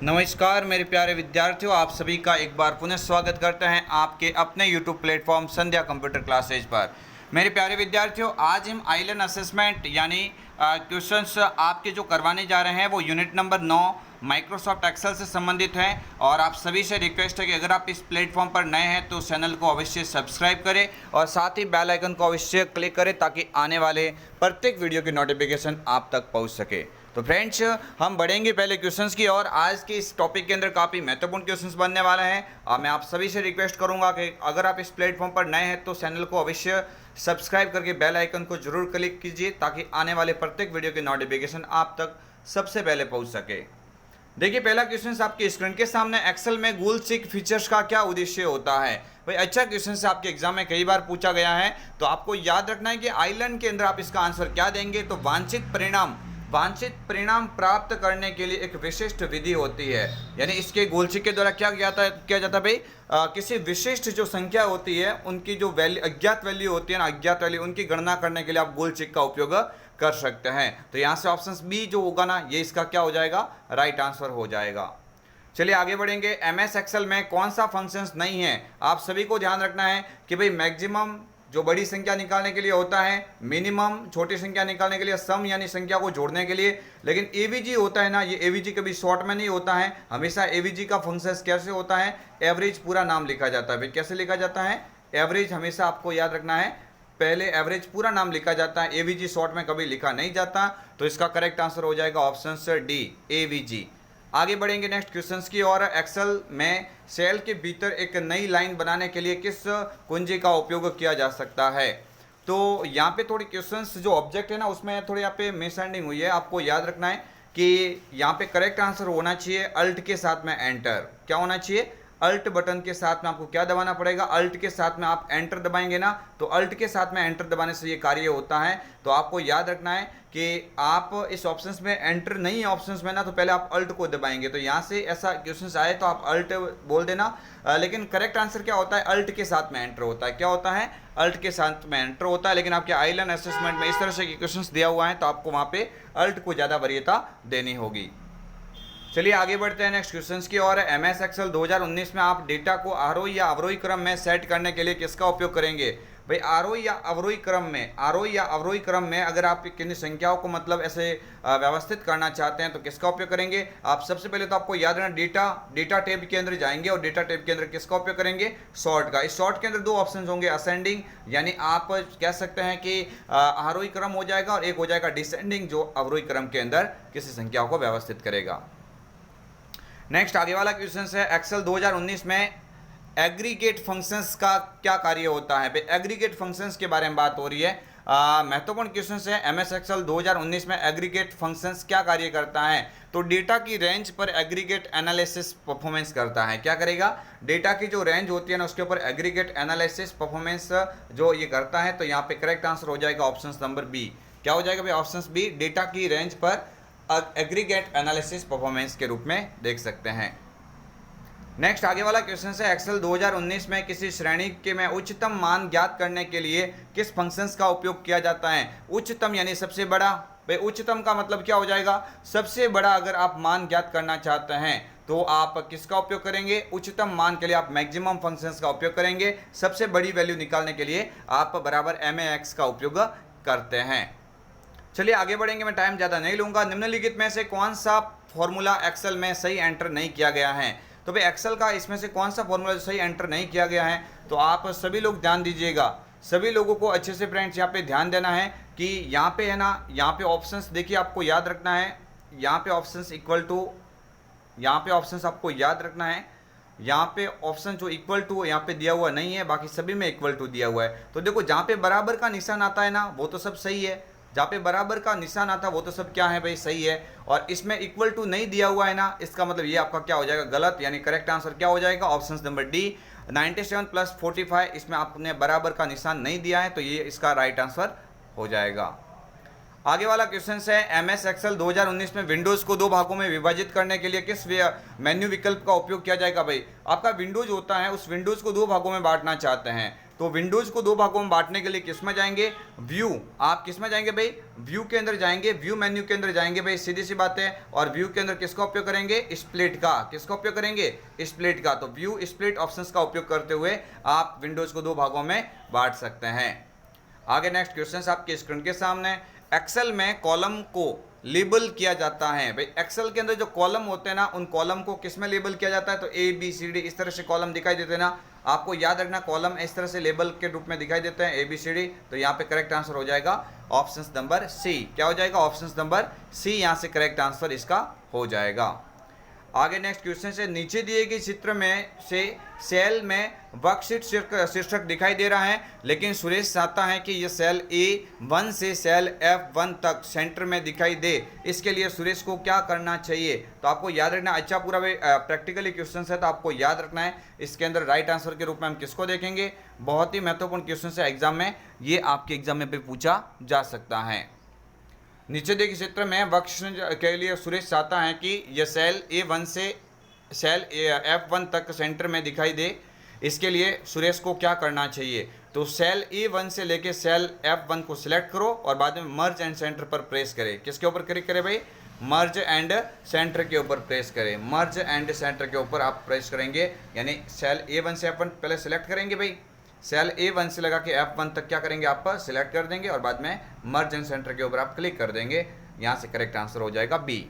नमस्कार मेरे प्यारे विद्यार्थियों, आप सभी का एक बार पुनः स्वागत करते हैं आपके अपने YouTube प्लेटफॉर्म संध्या कंप्यूटर क्लासेज पर। मेरे प्यारे विद्यार्थियों, आज हम आइलन असेसमेंट यानी क्वेश्चंस आपके जो करवाने जा रहे हैं वो यूनिट नंबर 9 माइक्रोसॉफ्ट एक्सेल से संबंधित हैं। और आप सभी से रिक्वेस्ट है कि अगर आप इस प्लेटफॉर्म पर नए हैं तो चैनल को अवश्य सब्सक्राइब करें और साथ ही बेल आइकन को अवश्य क्लिक करें ताकि आने वाले प्रत्येक वीडियो की नोटिफिकेशन आप तक पहुँच सके। तो फ्रेंड्स, हम बढ़ेंगे पहले क्वेश्चंस की और आज के इस टॉपिक के अंदर काफ़ी महत्वपूर्ण क्वेश्चंस बनने वाले हैं। और मैं आप सभी से रिक्वेस्ट करूंगा कि अगर आप इस प्लेटफॉर्म पर नए हैं तो चैनल को अवश्य सब्सक्राइब करके बेल आइकन को जरूर क्लिक कीजिए ताकि आने वाले प्रत्येक वीडियो की नोटिफिकेशन आप तक सबसे पहले पहुंच सके। देखिए, पहला क्वेश्चन आपके स्क्रीन के सामने, एक्सेल में गोल सीक फीचर्स का क्या उद्देश्य होता है। भाई, अच्छा क्वेश्चन से आपके एग्जाम में कई बार पूछा गया है, तो आपको याद रखना है कि आइलैंड के अंदर आप इसका आंसर क्या देंगे। तो वांछित परिणाम प्राप्त करने के लिए एक विशिष्ट विधि होती है, यानी इसके गोलचिक के द्वारा क्या किया जाता है भाई, किसी विशिष्ट जो संख्या होती है उनकी जो वैल्यू अज्ञात वैल्यू होती है ना, अज्ञात वैल्यू उनकी गणना करने के लिए आप गोलचिक का उपयोग कर सकते हैं। तो यहाँ से ऑप्शन बी जो होगा ना, ये इसका क्या हो जाएगा, राइट आंसर हो जाएगा। चलिए आगे बढ़ेंगे। एमएस एक्सेल में कौन सा फंक्शंस नहीं है। आप सभी को ध्यान रखना है कि भाई मैक्सिमम जो बड़ी संख्या निकालने के लिए होता है, मिनिमम छोटी संख्या निकालने के लिए, सम यानी संख्या को जोड़ने के लिए। लेकिन एवीजी होता है ना, ये एवीजी कभी शॉर्ट में नहीं होता है। हमेशा एवीजी का फंक्शन कैसे होता है, एवरेज पूरा नाम लिखा जाता है। भाई कैसे लिखा जाता है, एवरेज, हमेशा आपको याद रखना है, पहले एवरेज पूरा नाम लिखा जाता है, एवीजी शॉर्ट में कभी लिखा नहीं जाता। तो इसका करेक्ट आंसर हो जाएगा ऑप्शन डी, एवीजी। आगे बढ़ेंगे नेक्स्ट क्वेश्चंस की और। एक्सेल में सेल के भीतर एक नई लाइन बनाने के लिए किस कुंजी का उपयोग किया जा सकता है। तो यहाँ पे थोड़ी क्वेश्चंस जो ऑब्जेक्ट है ना, उसमें थोड़ी यहाँ पे मिसअंडरस्टैंडिंग हुई है। आपको याद रखना है कि यहाँ पे करेक्ट आंसर होना चाहिए अल्ट के साथ में एंटर। क्या होना चाहिए, अल्ट बटन के साथ में आपको क्या दबाना पड़ेगा, अल्ट के साथ में आप एंटर दबाएंगे ना, तो अल्ट के साथ में एंटर दबाने से ये कार्य होता है। तो आपको याद रखना है कि आप इस ऑप्शंस में एंटर नहीं है ऑप्शंस में ना, तो पहले आप अल्ट को दबाएंगे। तो यहाँ से ऐसा क्वेश्चन आए तो आप अल्ट बोल देना, लेकिन करेक्ट आंसर क्या होता है, अल्ट के साथ में एंटर होता है। क्या होता है, अल्ट के साथ में एंटर होता है। लेकिन आपके आइलैंड असेसमेंट में इस तरह से क्वेश्चन दिया हुआ है तो आपको वहाँ पे अल्ट को ज़्यादा वरीयता देनी होगी। चलिए आगे बढ़ते हैं नेक्स्ट क्वेश्चंस की और। एमएस एक्सेल 2019 में आप डेटा को आरोही या अवरोही क्रम में सेट करने के लिए किसका उपयोग करेंगे। भाई आरोही या अवरोही क्रम में अगर आप किन संख्याओं को मतलब ऐसे व्यवस्थित करना चाहते हैं तो किसका उपयोग करेंगे। आप सबसे पहले तो आपको याद रखना, डेटा टैब के अंदर जाएंगे और डेटा टैब के अंदर किसका उपयोग करेंगे, सॉर्ट का। इस सॉर्ट के अंदर दो ऑप्शन होंगे, असेंडिंग यानी आप कह सकते हैं कि आरोही क्रम हो जाएगा, और एक हो जाएगा डिसेंडिंग जो अवरोही क्रम के अंदर किसी संख्या को व्यवस्थित करेगा। नेक्स्ट आगे वाला क्वेश्चन है, एक्सेल 2019 में एग्रीगेट फंक्शंस का क्या कार्य होता है। भाई एग्रीगेट फंक्शंस के बारे में बात हो रही है, महत्वपूर्ण क्वेश्चन है। एमएस एक्सेल 2019 में एग्रीगेट फंक्शंस क्या कार्य करता है। तो डेटा की रेंज पर एग्रीगेट एनालिसिस परफॉर्मेंस करता है। क्या करेगा, डेटा की जो रेंज होती है ना उसके ऊपर एग्रीगेट एनालिसिस परफॉर्मेंस जो ये करता है। तो यहाँ पे करेक्ट आंसर हो जाएगा ऑप्शन नंबर बी। क्या हो जाएगा भाई, ऑप्शन बी, डेटा की रेंज पर एग्रीगेट एनालिसिस परफॉर्मेंस के रूप में देख सकते हैं। नेक्स्ट आगे वाला क्वेश्चन है, एक्सेल 2019 में किसी श्रेणी के में उच्चतम मान ज्ञात करने के लिए किस फंक्शंस का उपयोग किया जाता है। उच्चतम यानी सबसे बड़ा। भाई उच्चतम का मतलब क्या हो जाएगा, सबसे बड़ा। अगर आप मान ज्ञात करना चाहते हैं तो आप किसका उपयोग करेंगे, उच्चतम मान के लिए आप मैक्सिमम फंक्शंस का उपयोग करेंगे। सबसे बड़ी वैल्यू निकालने के लिए आप बराबर MAX का उपयोग करते हैं। चलिए आगे बढ़ेंगे, मैं टाइम ज़्यादा नहीं लूँगा। निम्नलिखित में से कौन सा फॉर्मूला एक्सेल में सही एंटर नहीं किया गया है। तो भाई एक्सेल का इसमें से कौन सा फॉर्मूला सही एंटर नहीं किया गया है, तो आप सभी लोग ध्यान दीजिएगा। सभी लोगों को अच्छे से फ्रेंड्स यहाँ पे ध्यान देना है कि यहाँ पे है ना, यहाँ पे ऑप्शंस देखिए, आपको याद रखना है। यहाँ पे ऑप्शंस इक्वल टू, यहाँ पे ऑप्शंस आपको याद रखना है। यहाँ पे ऑप्शन जो इक्वल टू यहाँ पे दिया हुआ नहीं है, बाकी सभी में इक्वल टू दिया हुआ है। तो देखो जहाँ पे बराबर का निशान आता है ना वो तो सब सही है, जहाँ पे बराबर का निशान आता है वो तो सब क्या है भाई, सही है। और इसमें इक्वल टू नहीं दिया हुआ है ना, इसका मतलब ये आपका क्या हो जाएगा, गलत। यानी करेक्ट आंसर क्या हो जाएगा, ऑप्शन नंबर डी, 97 + 45। इसमें आपने बराबर का निशान नहीं दिया है तो ये इसका राइट आंसर हो जाएगा। आगे वाला क्वेश्चन है, एमएस एक्सेल 2019 में विंडोज को दो भागों में विभाजित करने के लिए किस मेन्यू विकल्प का उपयोग किया जाएगा। भाई आपका विंडोज होता है, उस विंडोज को दो भागों में बांटना चाहते हैं तो विंडोज़ को दो भागों में बांटने के लिए किस में जाएंगे, व्यू, आप किस में जाएंगे भाई, व्यू के अंदर जाएंगे, व्यू मेन्यू के अंदर जाएंगे भाई, सीधी सी बात है। और व्यू के अंदर किसका उपयोग करेंगे, स्प्लिट का, किसका उपयोग करेंगे, स्प्लिट का। तो व्यू स्प्लिट ऑप्शंस का उपयोग करते हुए आप विंडोज़ को दो भागों में बांट सकते हैं। आगे नेक्स्ट क्वेश्चन आपके स्क्रीन के सामने, एक्सेल में कॉलम को लेबल किया जाता है भाई। एक्सेल के अंदर जो कॉलम होते हैं ना, उन कॉलम को किस में लेबल किया जाता है, तो ए बी सी डी इस तरह से कॉलम दिखाई देते हैं ना, आपको याद रखना कॉलम इस तरह से लेबल के रूप में दिखाई देते हैं, ए बी सी डी। तो यहाँ पे करेक्ट आंसर हो जाएगा ऑप्शन नंबर सी। क्या हो जाएगा, ऑप्शन नंबर सी यहाँ से करेक्ट आंसर इसका हो जाएगा। आगे नेक्स्ट क्वेश्चन से, नीचे दिए गए चित्र में से सेल में वर्कशीट शीर्षक दिखाई दे रहा है, लेकिन सुरेश चाहता है कि यह सेल A1 से सेल F1 तक सेंटर में दिखाई दे। इसके लिए सुरेश को क्या करना चाहिए। तो आपको याद रखना, अच्छा पूरा प्रैक्टिकली क्वेश्चन है तो आपको याद रखना है। इसके अंदर राइट आंसर के रूप में हम किसको देखेंगे, बहुत ही महत्वपूर्ण क्वेश्चन है एग्जाम में, ये आपके एग्जाम में भी पूछा जा सकता है। नीचे देखिए चित्र में वर्कशीट के लिए सुरेश चाहता है कि यह सेल A1 से सेल F1 तक सेंटर में दिखाई दे। इसके लिए सुरेश को क्या करना चाहिए, तो सेल A1 से लेके सेल F1 को सिलेक्ट करो और बाद में मर्ज एंड सेंटर पर प्रेस करें। किसके ऊपर क्लिक करें भाई, मर्ज एंड सेंटर के ऊपर प्रेस करें। मर्ज एंड सेंटर के ऊपर आप प्रेस करेंगे, यानी सेल A1 से F1 पहले सिलेक्ट करेंगे भाई, सेल A1 से लगा के F1 तक क्या करेंगे, आप सिलेक्ट कर देंगे और बाद में मर्ज एंड सेंटर के ऊपर आप क्लिक कर देंगे। यहाँ से करेक्ट आंसर हो जाएगा बी।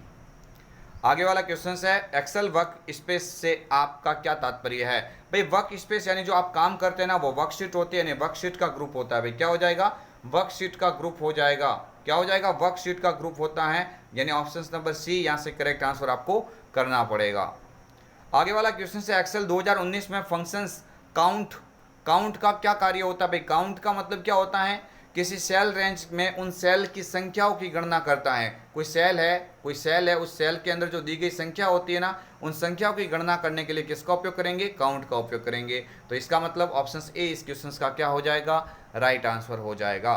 आगे वाला क्वेश्चन है, एक्सेल वर्क स्पेस से आपका क्या तात्पर्य है। भाई वर्क स्पेस यानी जो आप काम करते हैं ना, वो वर्कशीट होती है, यानी वर्कशीट का ग्रुप होता है भाई। क्या हो जाएगा, वर्कशीट का ग्रुप हो जाएगा। क्या हो जाएगा, वर्कशीट का ग्रुप होता है, यानी ऑप्शन नंबर सी यहाँ से करेक्ट आंसर आपको करना पड़ेगा। आगे वाला क्वेश्चन है, एक्सेल 2019 में फंक्शंस काउंट का क्या कार्य होता है भाई। काउंट का मतलब क्या होता है, किसी सेल रेंज में उन सेल की संख्याओं की गणना करता है। कोई सेल है, उस सेल के अंदर जो दी गई संख्या होती है ना, उन संख्याओं की गणना करने के लिए किसका उपयोग करेंगे, काउंट का उपयोग करेंगे। तो इसका मतलब ऑप्शन ए इस क्वेश्चन का क्या हो जाएगा, राइट आंसर हो जाएगा।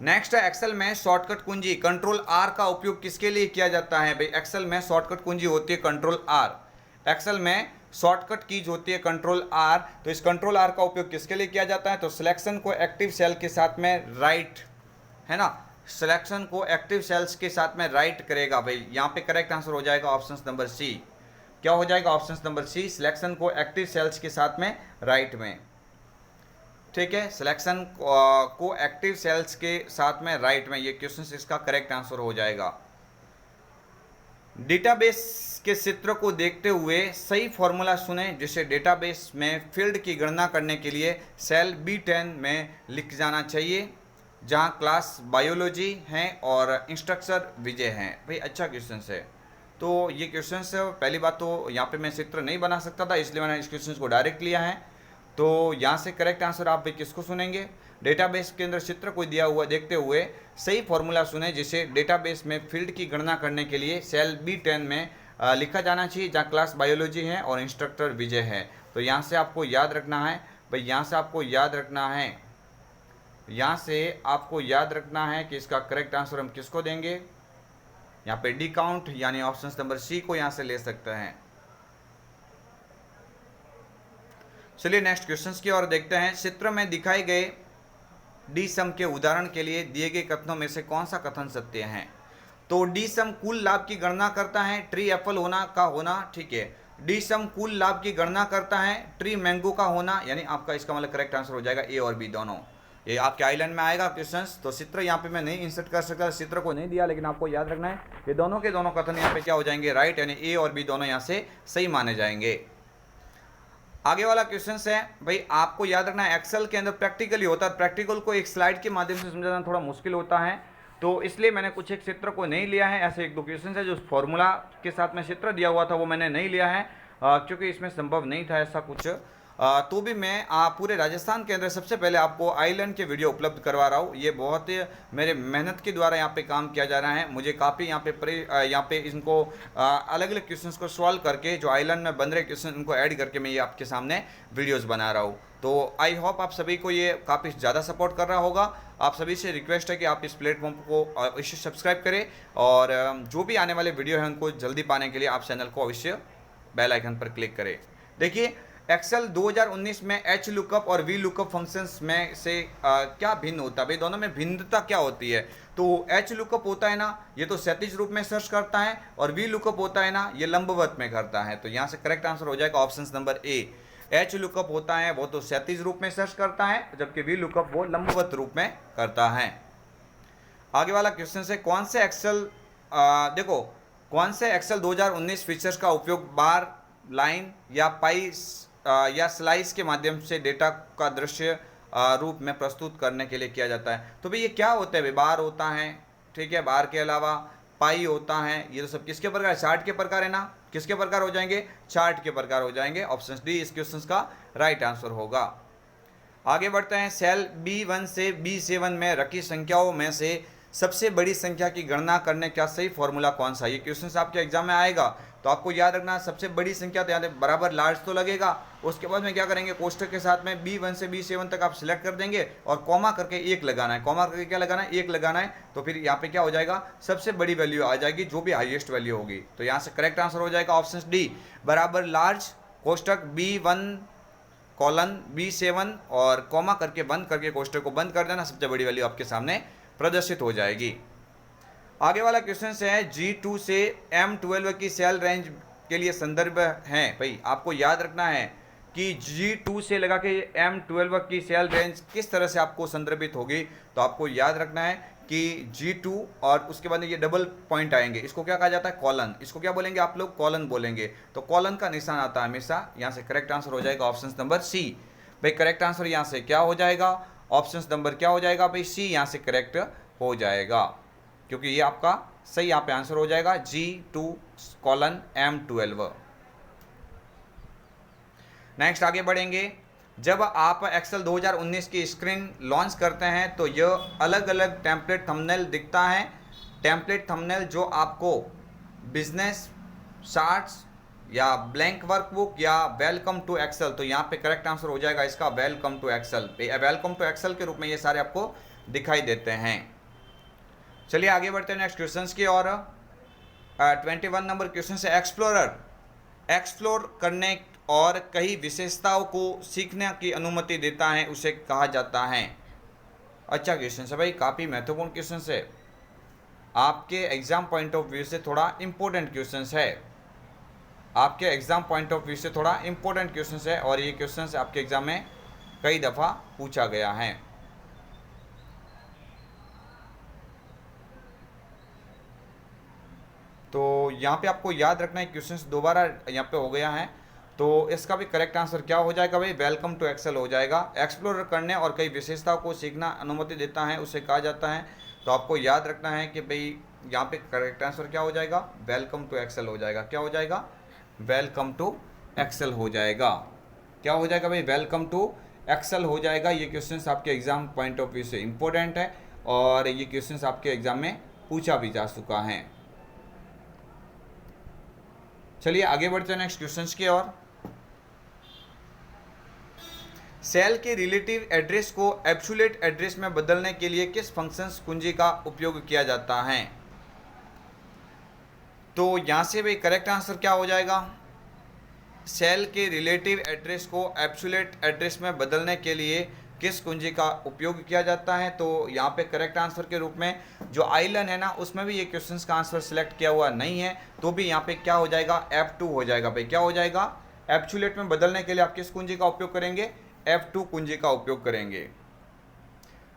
नेक्स्ट है, एक्सेल में शॉर्टकट कुंजी कंट्रोल आर का उपयोग किसके लिए किया जाता है भाई। एक्सेल में शॉर्टकट कुंजी होती है कंट्रोल आर, एक्सेल में शॉर्टकट कीज होती है कंट्रोल आर। तो इस कंट्रोल आर का उपयोग किसके लिए किया जाता है, तो सिलेक्शन को एक्टिव सेल के साथ में राइट, है ना, सिलेक्शन को एक्टिव सेल्स के साथ में राइट करेगा भाई। यहाँ पे करेक्ट आंसर हो जाएगा ऑप्शन नंबर सी। क्या हो जाएगा, ऑप्शन नंबर सी, सिलेक्शन को एक्टिव सेल्स के साथ में राइट में। ठीक है, सिलेक्शन को एक्टिव सेल्स के साथ में राइट में, ये क्वेश्चन इसका करेक्ट आंसर हो जाएगा। डेटाबेस के चित्र को देखते हुए सही फॉर्मूला सुने, जिसे डेटाबेस में फील्ड की गणना करने के लिए सेल B10 में लिख जाना चाहिए, जहां क्लास बायोलॉजी है और इंस्ट्रक्टर विजय हैं भाई। अच्छा क्वेश्चन है, तो ये क्वेश्चन पहली बात तो यहाँ पे मैं चित्र नहीं बना सकता था, इसलिए मैंने इस क्वेश्चन को डायरेक्ट लिया है। तो यहाँ से करेक्ट आंसर आप भाई किसको सुनेंगे, डेटाबेस के अंदर चित्र को दिया हुआ देखते हुए सही फॉर्मूला सुने, जिसे डेटाबेस में फील्ड की गणना करने के लिए सेल B10 में लिखा जाना चाहिए, जहाँ क्लास बायोलॉजी है और इंस्ट्रक्टर विजय है। तो यहाँ से आपको याद रखना है भाई, यहाँ से आपको याद रखना है कि इसका करेक्ट आंसर हम किसको देंगे, यहाँ पे डी काउंट यानी ऑप्शन नंबर सी को यहाँ से ले सकते हैं। चलिए नेक्स्ट क्वेश्चंस की ओर देखते हैं। चित्र में दिखाए गए डी सम के उदाहरण के लिए दिए गए कथनों में से कौन सा कथन सत्य है। तो डी सम कुल लाभ की गणना करता है, ट्री एप्पल का होना, ठीक है। डी सम कुल लाभ की गणना करता है, ट्री मैंगो का होना, यानी आपका इसका मतलब करेक्ट आंसर हो जाएगा ए और बी दोनों। ये आपके आइलैंड में आएगा क्वेश्चंस, तो चित्र यहाँ पे मैं नहीं इंसर्ट कर सकता, चित्र को नहीं दिया, लेकिन आपको याद रखना है ये दोनों के दोनों कथन यहाँ पे क्या हो जाएंगे, राइट, यानी ए और बी दोनों यहाँ से सही माने जाएंगे। आगे वाला क्वेश्चन है भाई, आपको याद रखना है एक्सेल के अंदर प्रैक्टिकल ही होता है, प्रैक्टिकल को एक स्लाइड के माध्यम से समझाना थोड़ा मुश्किल होता है, तो इसलिए मैंने कुछ एक चित्र को नहीं लिया है। ऐसे एक दो क्वेश्चन है जो फॉर्मूला के साथ में चित्र दिया हुआ था वो मैंने नहीं लिया है, क्योंकि इसमें संभव नहीं था ऐसा कुछ। तो भी मैं पूरे राजस्थान के अंदर सबसे पहले आपको आइलैंड के वीडियो उपलब्ध करवा रहा हूँ। ये बहुत मेरे मेहनत के द्वारा यहाँ पे काम किया जा रहा है। मुझे काफ़ी यहाँ पे इनको अलग अलग क्वेश्चंस को सॉल्व करके जो आइलैंड में बन रहे क्वेश्चन उनको ऐड करके मैं ये आपके सामने वीडियोस बना रहा हूँ। तो आई होप आप सभी को ये काफ़ी ज़्यादा सपोर्ट कर रहा होगा। आप सभी से रिक्वेस्ट है कि आप इस प्लेटफॉर्म को अवश्य सब्सक्राइब करें और जो भी आने वाले वीडियो हैं उनको जल्दी पाने के लिए आप चैनल को अवश्य बेल आइकन पर क्लिक करें। देखिए एक्सेल 2019 में एच लुकअप और वी लुकअप फंक्शंस में से क्या भिन्न होता है भाई, दोनों में भिन्नता क्या होती है? तो एच लुकअप होता है ना, ये तो क्षैतिज रूप में सर्च करता है, और वी लुकअप होता है ना, ये लंबवत में करता है। तो यहाँ से करेक्ट आंसर हो जाएगा option number A. H lookup होता है वो तो क्षैतिज रूप में सर्च करता है, जबकि वी लुकअप वो लंबवत रूप में करता है। आगे वाला क्वेश्चन है, कौन से एक्सेल देखो कौन से एक्सेल 2019 फीचर्स का उपयोग बार, लाइन या पाई या स्लाइस के माध्यम से डेटा का दृश्य रूप में प्रस्तुत करने के लिए किया जाता है? तो भाई ये क्या होता है भाई, बार होता है, ठीक है, बार के अलावा पाई होता है, ये तो सब किसके प्रकार, चार्ट के प्रकार है ना, किसके प्रकार हो जाएंगे, चार्ट के प्रकार हो जाएंगे। ऑप्शन डी इस क्वेश्चन का राइट आंसर होगा। आगे बढ़ते हैं, सेल B1 से B7 में रखी संख्याओं में से सबसे बड़ी संख्या की गणना करने का सही फॉर्मूला कौन सा? ये क्वेश्चन आपके एग्जाम में आएगा, तो आपको याद रखना सबसे बड़ी संख्या तो याद बराबर लार्ज तो लगेगा, उसके बाद में क्या करेंगे, कोष्ठक के साथ में B1 से B7 तक आप सिलेक्ट कर देंगे और कॉमा करके एक लगाना है, कॉमा करके क्या लगाना है, एक लगाना है। तो फिर यहाँ पे क्या हो जाएगा, सबसे बड़ी वैल्यू आ जाएगी जो भी हाईएस्ट वैल्यू होगी। तो यहाँ से करेक्ट आंसर हो जाएगा ऑप्शन डी, बराबर लार्ज कोष्ठक B1 कॉलन B7 और कॉमा करके बंद करके कोष्ठक को बंद कर देना, सबसे बड़ी वैल्यू आपके सामने प्रदर्शित हो जाएगी। आगे वाला क्वेश्चन है, G2 से M12 की सेल रेंज के लिए संदर्भ है। भाई आपको याद रखना है कि G2 से लगा के M12 की सेल रेंज किस तरह से आपको संदर्भित होगी। तो आपको याद रखना है कि G2 और उसके बाद ये डबल पॉइंट आएंगे, इसको क्या कहा जाता है, कॉलन, इसको क्या बोलेंगे आप लोग, कॉलन बोलेंगे। तो कॉलन का निशान आता है हमेशा, यहाँ से करेक्ट आंसर हो जाएगा ऑप्शन नंबर सी। भाई करेक्ट आंसर यहाँ से क्या हो जाएगा, ऑप्शन नंबर क्या हो जाएगा भाई, सी यहाँ से करेक्ट हो जाएगा, क्योंकि ये आपका सही यहाँ पे आंसर हो जाएगा G2 कॉलन M12। नेक्स्ट आगे बढ़ेंगे, जब आप एक्सेल 2019 की स्क्रीन लॉन्च करते हैं तो यह अलग अलग टेम्पलेट थंबनेल दिखता है। टेम्पलेट थंबनेल जो आपको बिजनेस, चार्ट्स या ब्लैंक वर्कबुक या वेलकम टू एक्सेल, तो यहाँ पे करेक्ट आंसर हो जाएगा इसका welcome to Excel. Welcome to Excel के रूप में ये सारे आपको दिखाई देते हैं। चलिए आगे बढ़ते हैं नेक्स्ट क्वेश्चंस की और 21 नंबर क्वेश्चन से, एक्सप्लोर करने और कई विशेषताओं को सीखने की अनुमति देता है, उसे कहा जाता है। अच्छा क्वेश्चन है भाई, काफ़ी महत्वपूर्ण क्वेश्चन है, आपके एग्जाम पॉइंट ऑफ व्यू से थोड़ा इंपॉर्टेंट क्वेश्चन है, आपके एग्जाम पॉइंट ऑफ व्यू से थोड़ा इंपॉर्टेंट क्वेश्चन है, और ये क्वेश्चन आपके एग्जाम में कई दफ़ा पूछा गया है। तो यहाँ पे आपको याद रखना है, क्वेश्चंस दोबारा यहाँ पे हो गया है, तो इसका भी करेक्ट आंसर क्या हो जाएगा भाई, वेलकम टू एक्सेल हो जाएगा। एक्सप्लोर करने और कई विशेषताओं को सीखना अनुमति देता है, उसे कहा जाता है। तो आपको याद रखना है कि भाई यहाँ पे करेक्ट आंसर क्या हो जाएगा, वेलकम टू एक्सेल हो जाएगा। क्या हो जाएगा, वेलकम टू एक्सेल हो जाएगा। क्या हो जाएगा भाई, वेलकम टू एक्सेल हो जाएगा। ये क्वेश्चन आपके एग्जाम पॉइंट ऑफ व्यू से इंपॉर्टेंट है, और ये क्वेश्चन आपके एग्जाम में पूछा भी जा चुका है। चलिए आगे बढ़ते हैं नेक्स्ट क्वेश्चंस की ओर। सेल के रिलेटिव एड्रेस को एब्सोल्यूट एड्रेस में बदलने के लिए किस फंक्शंस कुंजी का उपयोग किया जाता है? तो यहां से भाई करेक्ट आंसर क्या हो जाएगा, सेल के रिलेटिव एड्रेस को एब्सोल्यूट एड्रेस में बदलने के लिए किस कुंजी का उपयोग किया जाता है? तो यहाँ पे करेक्ट आंसर के रूप में जो आइलन है ना, उसमें भी ये क्वेश्चंस का आंसर सिलेक्ट किया हुआ नहीं है, तो भी यहाँ पे क्या हो जाएगा, F2 हो जाएगा भाई। क्या हो जाएगा, एब्सोल्यूट में बदलने के लिए आप किस कुंजी का उपयोग करेंगे, F2 कुंजी का उपयोग करेंगे।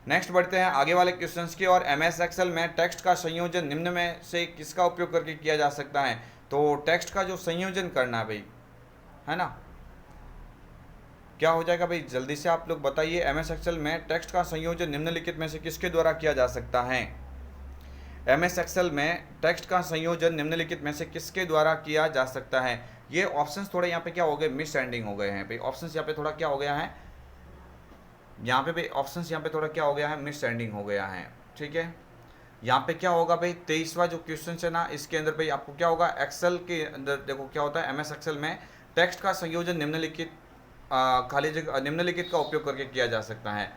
नेक्स्ट बढ़ते हैं आगे वाले क्वेश्चंस की और। MS एक्सेल में टेक्स्ट का संयोजन निम्न में से किसका उपयोग करके किया जा सकता है? तो टेक्स्ट का जो संयोजन करना है भाई, है ना, क्या हो जाएगा भाई, जल्दी से आप लोग बताइए। MS एक्सेल में टेक्स्ट का संयोजन निम्नलिखित में से किसके द्वारा किया जा सकता है? MS एक्सेल में टेक्स्ट का संयोजन निम्नलिखित में से किसके द्वारा किया जा सकता है? ये ऑप्शंस थोड़े यहाँ पे क्या हो गए, मिस एंडिंग हो गए हैं भाई। ऑप्शंस यहाँ पे थोड़ा क्या हो गया है, यहाँ पे भाई ऑप्शंस यहाँ पे थोड़ा क्या हो गया है, मिस एंडिंग हो गया है, ठीक है। यहाँ पे क्या होगा भाई, 23वां जो क्वेश्चन है ना, इसके अंदर भाई आपको क्या होगा, एक्सेल के अंदर देखो क्या होता है, MS एक्सेल में टेक्स्ट का संयोजन निम्नलिखित खाली जगह निम्नलिखित का उपयोग करके किया जा सकता है।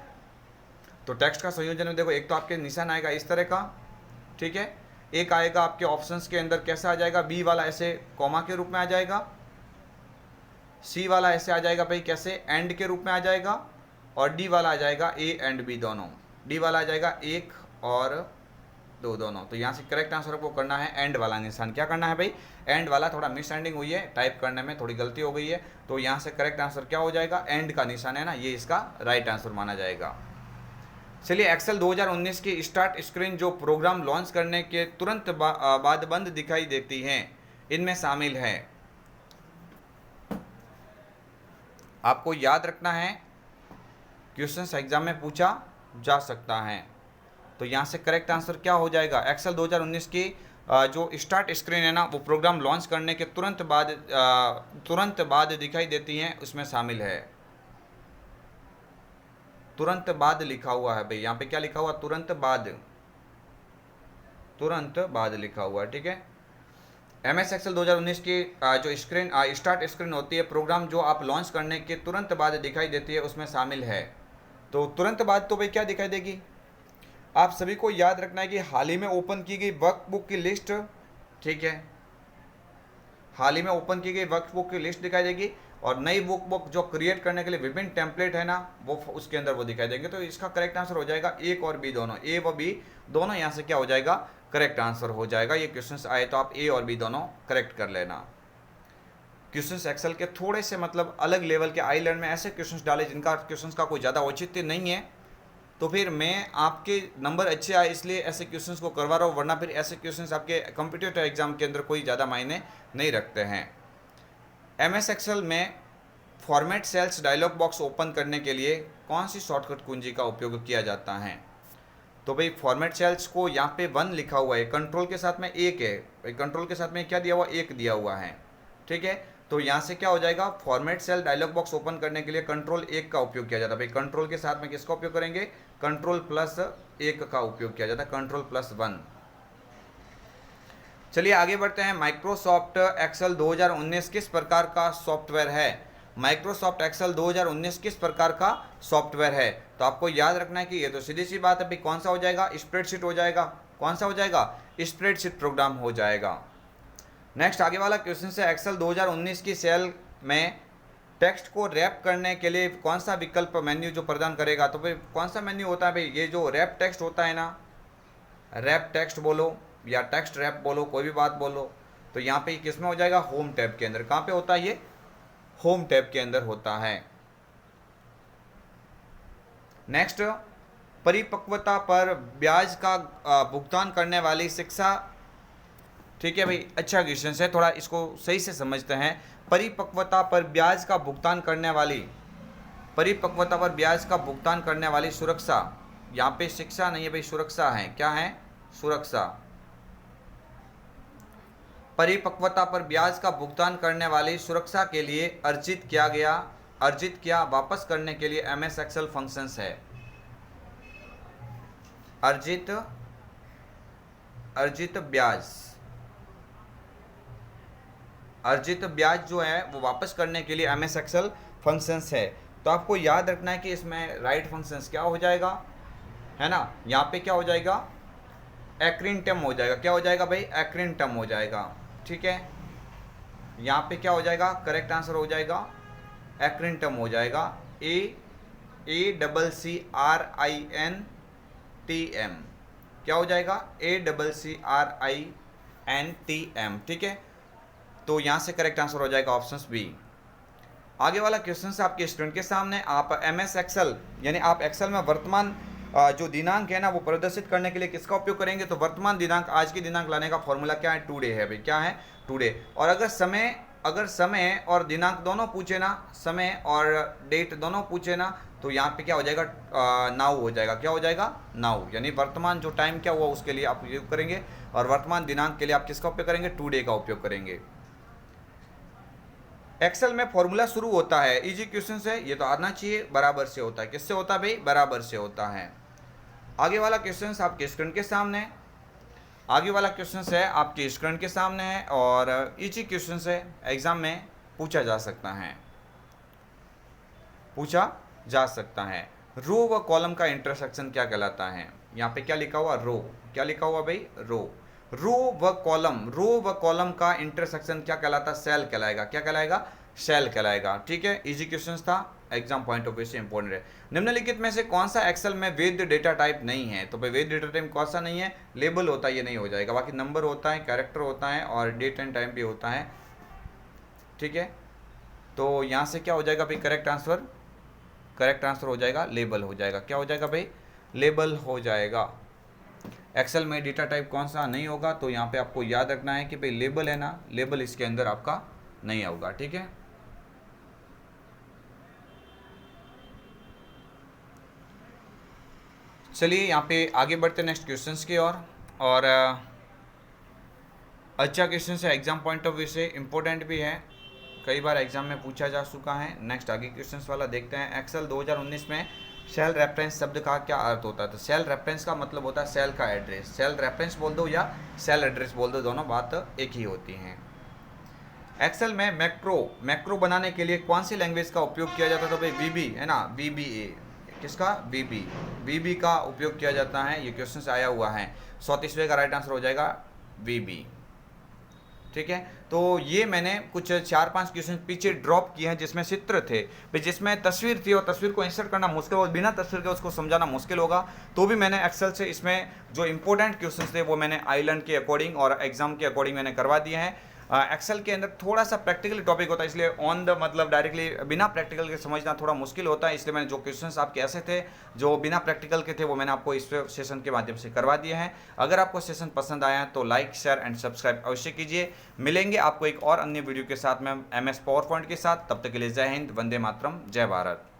तो टेक्स्ट का संयोजन में देखो, एक तो आपके निशान आएगा इस तरह का, ठीक है, एक आएगा आपके ऑप्शंस के अंदर कैसा आ जाएगा, बी वाला ऐसे कॉमा के रूप में आ जाएगा, सी वाला ऐसे आ जाएगा भाई, कैसे, एंड के रूप में आ जाएगा, और डी वाला आ जाएगा ए एंड बी दोनों, डी वाला आ जाएगा 1 और 2 दोनों। तो यहाँ से करेक्ट आंसर आपको करना है एंड वाला निशान। क्या करना है भाई, एंड वाला। थोड़ा मिसअंडरस्टैंडिंग हुई है, टाइप करने में थोड़ी गलती हो गई है, तो यहाँ से करेक्ट आंसर क्या हो जाएगा, एंड का निशान है ना, ये इसका राइट आंसर माना जाएगा। चलिए, एक्सेल 2019 की स्टार्ट स्क्रीन जो प्रोग्राम लॉन्च करने के तुरंत बाद बंद दिखाई देती है, इनमें शामिल है। आपको याद रखना है, क्वेश्चंस एग्जाम में पूछा जा सकता है। तो यहाँ से करेक्ट आंसर क्या हो जाएगा, एक्सेल 2019 की जो स्टार्ट स्क्रीन है ना, वो प्रोग्राम लॉन्च करने के तुरंत बाद दिखाई देती हैं, उसमें शामिल है। तुरंत बाद लिखा हुआ है भाई, यहाँ पे क्या लिखा हुआ, तुरंत बाद लिखा हुआ है, ठीक है। MS एक्सेल 2019 की जो स्क्रीन स्टार्ट स्क्रीन होती है, प्रोग्राम जो आप लॉन्च करने के तुरंत बाद दिखाई देती है, उसमें शामिल है। तो तुरंत बाद तो भाई क्या दिखाई देगी, आप सभी को याद रखना है कि हाल ही में ओपन की गई वर्कबुक की लिस्ट, ठीक है, हाल ही में ओपन की गई वर्कबुक की लिस्ट दिखाई देगी, और नई बुक जो क्रिएट करने के लिए विभिन्न टेम्पलेट है ना, वो उसके अंदर वो दिखाई देंगे। तो इसका करेक्ट आंसर हो जाएगा ए और बी दोनों, ए व बी दोनों यहाँ से क्या हो जाएगा, करेक्ट आंसर हो जाएगा। ये क्वेश्चंस आए तो आप ए और बी दोनों करेक्ट कर लेना। क्वेश्चंस एक्सेल के थोड़े से मतलब अलग लेवल के आई लर्न में ऐसे क्वेश्चंस डाले जिनका क्वेश्चंस का कोई ज़्यादा औचित्य नहीं है, तो फिर मैं आपके नंबर अच्छे आए इसलिए ऐसे क्वेश्चंस को करवा रहा हूँ, वरना फिर ऐसे क्वेश्चंस आपके कॉम्पिटिटिव एग्जाम के अंदर कोई ज़्यादा मायने नहीं रखते हैं। MS एक्सेल में format cells dialog box open करने के लिए कौन सी शॉर्टकट कुंजी का उपयोग किया जाता है। तो भाई फॉर्मेट सेल्स को यहाँ पे 1 लिखा हुआ है, कंट्रोल के साथ में 1 है भाई, कंट्रोल के साथ में क्या दिया हुआ, 1 दिया हुआ है, ठीक है। तो यहाँ से क्या हो जाएगा, format cell dialog box open करने के लिए कंट्रोल 1 का उपयोग किया जाता है भाई। कंट्रोल के साथ में किसका उपयोग करेंगे, कंट्रोल प्लस 1 का उपयोग किया जाता है, कंट्रोल प्लस 1। चलिए आगे बढ़ते हैं। माइक्रोसॉफ्ट एक्सेल 2019 किस प्रकार का सॉफ्टवेयर है। माइक्रोसॉफ्ट एक्सेल 2019 किस प्रकार का सॉफ्टवेयर है। तो आपको याद रखना है कि ये तो सीधी सी बात है भाई, कौन सा हो जाएगा, स्प्रेडशीट हो जाएगा। कौन सा हो जाएगा, स्प्रेडशीट प्रोग्राम हो जाएगा। नेक्स्ट आगे वाला क्वेश्चन है, एक्सेल 2019 की सेल में टेक्स्ट को रैप करने के लिए कौन सा विकल्प मेन्यू जो प्रदान करेगा। तो भाई कौन सा मेन्यू होता है भाई, ये जो रैप टेक्स्ट होता है ना, रैप टेक्स्ट बोलो या टेक्स्ट रैप बोलो, कोई भी बात बोलो, तो यहाँ पे किस में हो जाएगा, होम टैब के अंदर। कहाँ पे होता है ये, होम टैब के अंदर होता है। नेक्स्ट, परिपक्वता पर ब्याज का भुगतान करने वाली शिक्षा, ठीक है भाई, अच्छा क्वेश्चन है, थोड़ा इसको सही से समझते हैं। परिपक्वता पर ब्याज का भुगतान करने वाली, परिपक्वता पर ब्याज का भुगतान करने वाली सुरक्षा, यहाँ पे शिक्षा नहीं है भाई, सुरक्षा है। क्या है, सुरक्षा। परिपक्वता पर ब्याज का भुगतान करने वाली सुरक्षा के लिए अर्जित किया वापस करने के लिए MS एक्सेल फंक्शंस है। अर्जित ब्याज जो है वो वापस करने के लिए MS एक्सेल फंक्शंस है। तो आपको याद रखना है कि इसमें राइट फंक्शंस क्या हो जाएगा, है ना, यहाँ पे क्या हो जाएगा, एक्रिनटम हो जाएगा। क्या हो जाएगा भाई, एक्रिनटम हो जाएगा, ठीक है। यहाँ पे क्या हो जाएगा, करेक्ट आंसर हो जाएगा एक्रिनटम हो जाएगा, ACCRINTM। क्या हो जाएगा, ACCRINTM, ठीक है। तो यहाँ से करेक्ट आंसर हो जाएगा ऑप्शन बी। आगे वाला क्वेश्चन है आपके स्टूडेंट के सामने। आप MS एक्सेल यानी आप एक्सेल में वर्तमान जो दिनांक है ना वो प्रदर्शित करने के लिए किसका उपयोग करेंगे। तो वर्तमान दिनांक, आज की दिनांक लाने का फॉर्मूला क्या है, टुडे है भाई। क्या है, टुडे। और अगर समय और दिनांक दोनों पूछे ना, समय और डेट दोनों पूछे ना, तो यहाँ पे क्या हो जाएगा, नाउ हो जाएगा। क्या हो जाएगा, नाउ। यानी वर्तमान जो टाइम क्या हुआ उसके लिए आप उपयोग करेंगे, और वर्तमान दिनांक के लिए आप किसका उपयोग करेंगे, टुडे का उपयोग करेंगे। एक्सेल में फॉर्मूला शुरू होता है, इजी क्वेश्चन है, ये तो आना चाहिए, बराबर से होता है। किससे होता है भाई, बराबर से होता है। आगे वाला क्वेश्चन आपके स्क्रीन के सामने है, और इजी क्वेश्चन है, एग्जाम में पूछा जा सकता है। रो व कॉलम का इंटरसेक्शन क्या कहलाता है। यहाँ पे क्या लिखा हुआ, रो। क्या लिखा हुआ भाई, रो व कॉलम का इंटरसेक्शन क्या कहलाता है, सेल कहलाएगा। क्या कहलाएगा, सेल कहलाएगा। ठीक है, इजी क्वेश्चन था, एग्जाम पॉइंट ऑफ व्यू से इंपॉर्टेंट है। निम्नलिखित में से कौन सा एक्सेल में वैध डेटा टाइप नहीं है? तो भाई वैध डेटा टाइप कौन सा नहीं है? लेबल होता है, ये नहीं हो जाएगा। बाकी नंबर होता है, कैरेक्टर होता है और डेट एंड टाइम भी होता है। ठीक है, तो यहाँ से क्या हो जाएगा भाई? करेक्ट आंसर हो जाएगा लेबल हो जाएगा। क्या हो जाएगा भाई? लेबल हो जाएगा। एक्सेल में डेटा टाइप कौन सा नहीं होगा? तो यहाँ पे आपको याद रखना है कि भाई लेबल है ना, लेबल इसके अंदर आपका नहीं होगा। ठीक है, चलिए यहाँ पे आगे बढ़ते नेक्स्ट क्वेश्चंस की ओर। और अच्छा क्वेश्चन है, एग्जाम पॉइंट ऑफ व्यू से इम्पोर्टेंट भी है, कई बार एग्जाम में पूछा जा चुका है। नेक्स्ट आगे क्वेश्चंस वाला देखते हैं। एक्सेल 2019 में सेल रेफरेंस शब्द का क्या अर्थ होता है? तो सेल रेफरेंस का मतलब होता है सेल का एड्रेस। सेल रेफरेंस बोल दो या सेल एड्रेस बोल दो, दोनों बात एक ही होती हैं। एक्सेल में मैक्रो बनाने के लिए कौन सी लैंग्वेज का उपयोग किया जाता था? भाई वीबी है ना, VBA। किसका? वीबी का उपयोग किया जाता है। ये क्वेश्चन आया हुआ है, 34वें का राइट आंसर हो जाएगा VB। ठीक है, तो ये मैंने कुछ 4-5 क्वेश्चन पीछे ड्रॉप किए हैं जिसमें चित्र थे भाई, जिसमें तस्वीर थी और तस्वीर को इंसर्ट करना मुश्किल और बिना तस्वीर के उसको समझाना मुश्किल होगा। तो भी मैंने एक्सेल से इसमें जो इंपॉर्टेंट क्वेश्चन थे वो मैंने आइलैंड के अकॉर्डिंग और एग्जाम के अकॉर्डिंग मैंने करवा दिए हैं। एक्सेल के अंदर थोड़ा सा प्रैक्टिकल टॉपिक होता है, इसलिए ऑन द मतलब डायरेक्टली बिना प्रैक्टिकल के समझना थोड़ा मुश्किल होता है। इसलिए मैंने जो क्वेश्चंस आपके ऐसे थे जो बिना प्रैक्टिकल के थे वो मैंने आपको इस सेशन के माध्यम से करवा दिए हैं। अगर आपको सेशन पसंद आया तो लाइक शेयर एंड सब्सक्राइब अवश्य कीजिए। मिलेंगे आपको एक और अन्य वीडियो के साथ में MS पावर पॉइंट के साथ। तब तक के लिए जय हिंद, वंदे मातरम, जय भारत।